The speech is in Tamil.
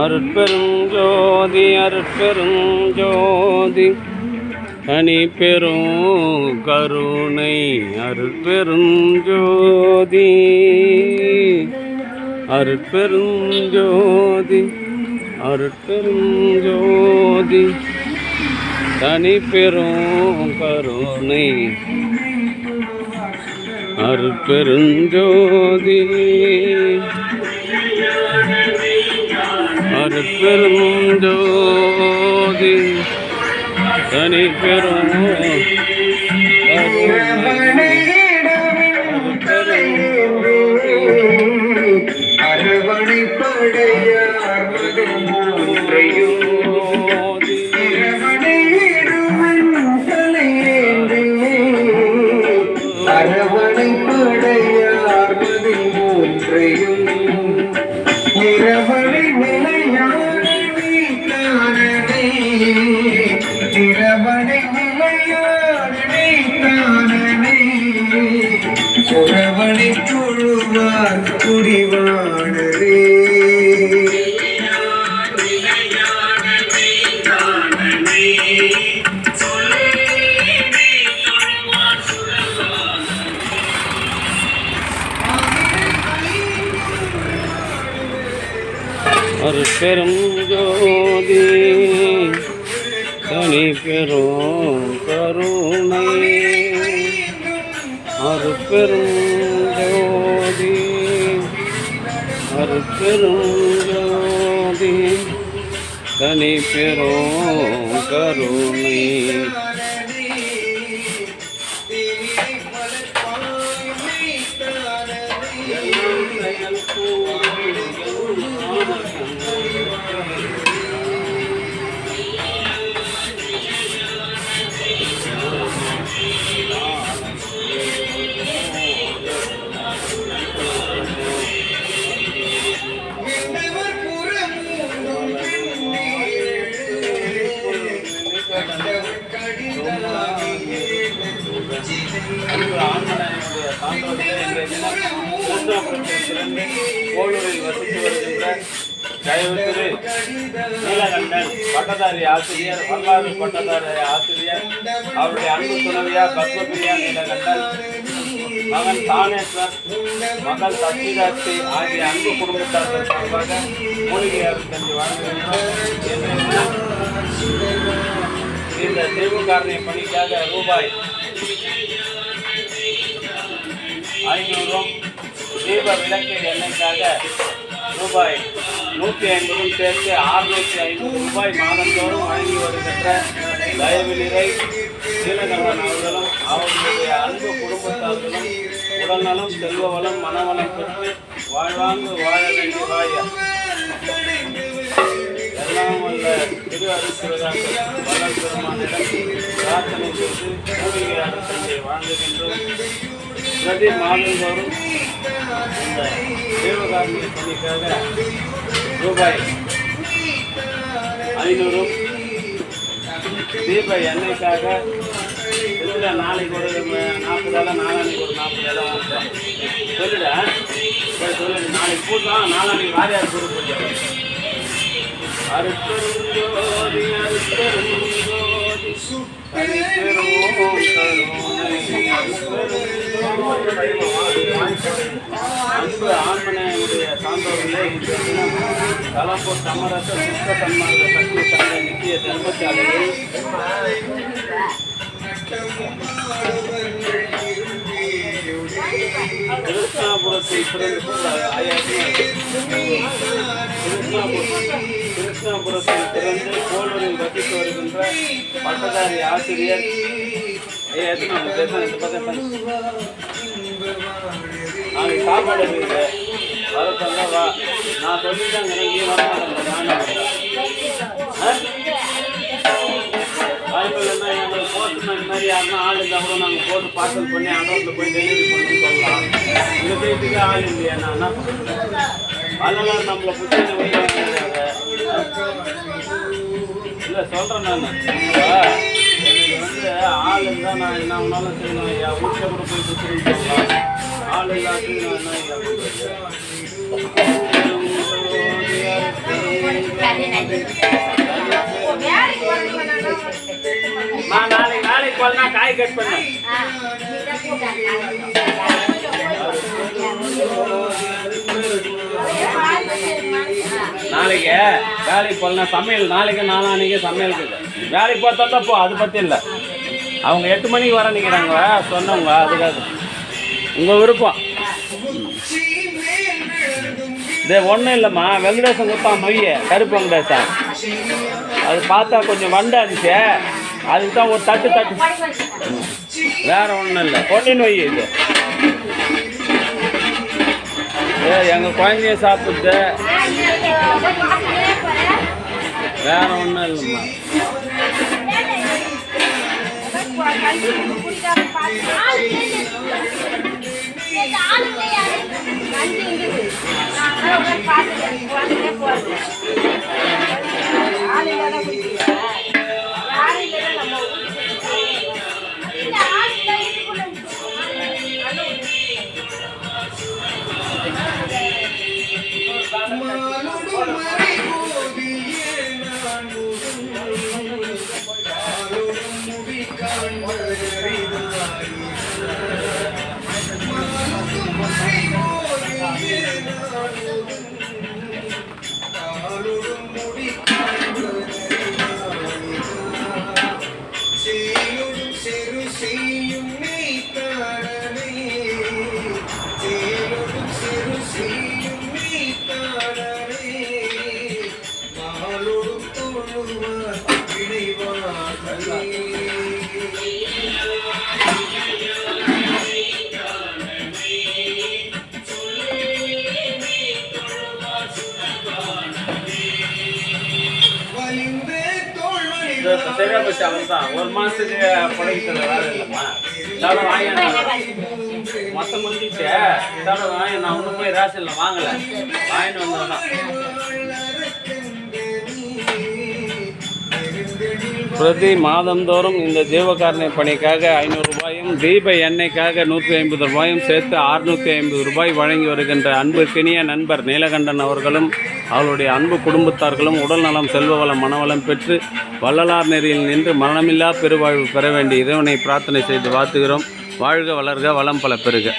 அருட்பெரும் ஜோதி அருட்பெரும் ஜோதி தனி பெரும் கருணை அருட்பெரும் ஜோதி அருட்பெரும் ஜோதி அருட்பெரும் ஜோதி தனி பெரும் கருணை அருட்பெரும் ஜோதி அருட்பெரும் ஜோதி தனி பெரும் உறவனை தொழுவார் குடிவானரே அருட்பெரும் ஜோதி தனி பெரும் கருணை அருட்பெரும் ஜோதி அருட்பெரும் ஜோதி தனி பெரும் கருணை கோளூரில் வசித்து வருகின்ற தயவுத்திரு நீலகண்டன் பட்டதாரி ஆசிரியர், வரலாறு பட்டதாரி ஆசிரியர், அவருடைய அன்பு துணைவியார் பத்மபிரியா நீலகண்டன், மகன் தானேஸ்வர், மகள் சத்யதாட்சி ஆகிய அன்பு குடும்பத்தார்கள் சார்பாக மூலிகையாக சென்று வாழ்கின்றோம். இந்த தீவுக்காரனை பணிக்காக ரூபாய் 500 தீப விளக்கு எண்ணெய்க்காக ரூபாய் 150 சேர்த்து 650 ரூபாய் மாதந்தோறும் வழங்கி வருகின்ற தயவு நிறை நீலகண்டன் அவர்களும் அவர்களுடைய அன்பு குடும்பத்தார்களும் உடல்நலம், செல்வ வளம், மனவளம் பெற்று வாழ்வாங்கு வாழ வேண்டிய வாய எல்லாம் வல்ல திரு அருட்பெருமானிடம் வளர் பெருமானிடம் பிரார்த்தனை செய்து மூலிகையாக சென்று வாழ்ந்துகின்றோம். பிரதி மாதந்தோறும் இந்த தேவகாரணிய பணிக்காக ரூபாய் 500 தீப எண்ணெய்க்காக இதில் நாளைக்கு ஒரு 40, நாளானைக்கு ஒரு 40 சொல்லிட சொல்லிடு. நாளைக்கு கூட்டலாம், நாளானைக்கு வாரியார் பொறுப்பு. அருட்பெரும் ஜோதி அருட்பெரும் ஜோதி அன்பு ஆண்மனையுடைய சான்றோர்களே, தலப்பூர் சமரச சுத்த சன்மார்க்க சக்தி சங்க நித்திய தர்மசாலையில் கிருஷ்ணாபுரத்தை கிருஷ்ணாபுரத்தில் பிறந்து கோளூரில் வசித்து வருகின்ற பட்டதாரி ஆசிரியர் நாளைக்கு சாப்பாடு வர சொன்னா நான் சொல்லிட்டாங்க. நீ வாய்ப்புகள்னா எங்களுக்கு போஸ்ட்மேன் மாதிரி யாருன்னா ஆள் இருந்தால் கூட நாங்கள் போட்டு பார்சல் பண்ணி அக்கௌண்ட்டில் போய் டெலிவரி பண்ணி சொல்லலாம். இந்த செய்திக்கு ஆள் இல்லையா? நான் என்ன பண்ணுறேன்? அதெல்லாம் நம்மளை புத்தகம் இல்லை சொல்கிறேன். நான் எனக்கு ஆள் இருந்தால் நான் என்ன ஒன்றாலும் செய்யணும். என் வீட்டில் கூட போய் சுற்றுன்னு சொல்லலாம். ஆள் இல்லாட்டி நான் என்ன பண்ணுறது? நாளைக்கு போனா காய் கட் பண்ண நாளைக்கு வேலைக்கு போகலன்னா சமையல் நாளைக்கு நாளான்னைக்கு சமையலுக்கு வேலைக்கு பார்த்தா போ, அது பற்றி இல்லை. அவங்க 8 மணிக்கு வர நிற்கிறாங்க சொன்னவங்க, அதுக்காக உங்கள் விருப்பம். இது ஒன்றும் இல்லைம்மா, வெங்கடேசன் கொடுத்தான் மொய்ய, கருப்பு வெங்கடேசன். அது பார்த்தா கொஞ்சம் வண்டா இருந்துச்சு, அதுக்கு தான் ஒரு தட்டு வேற ஒன்றும் இல்லை. பொன்னின் மொய் இது எங்கள் குழந்தைய சாப்பிட்டு வேற ஒன்றும் இல்லைம்மா. சரியா போச்சு, அவன்தான் 1 மாசத்துக்கு பழகிட்டு வேலை இல்லைம்மா. தவிர வாங்கி மொத்தம் முடிஞ்சிச்சு. தவிர வாங்கி நான் ஒன்றும் போய் ரேஷனில் வாங்கலை, வாங்கிட்டு வந்தோம்னா. பிரதி மாதந்தோறும் இந்த ஜீவகாருண்ய பணிக்காக 500 ரூபாயும் தீப எண்ணெய்க்காக 150 ரூபாயும் சேர்த்து 650 ரூபாய் வழங்கி வருகின்ற அன்புக்கினிய நண்பர் நீலகண்டன் அவர்களும் அவருடைய அன்பு குடும்பத்தார்களும் உடல் நலம், செல்வ வளம், மனவளம் பெற்று வள்ளலார் நெறியில் நின்று மரணமில்லா பெருவாழ்வு பெற வேண்டிய இறைவனை பிரார்த்தனை செய்து வாழ்த்துகிறோம். வாழ்க வளர்க, வளம் பல பெறுக.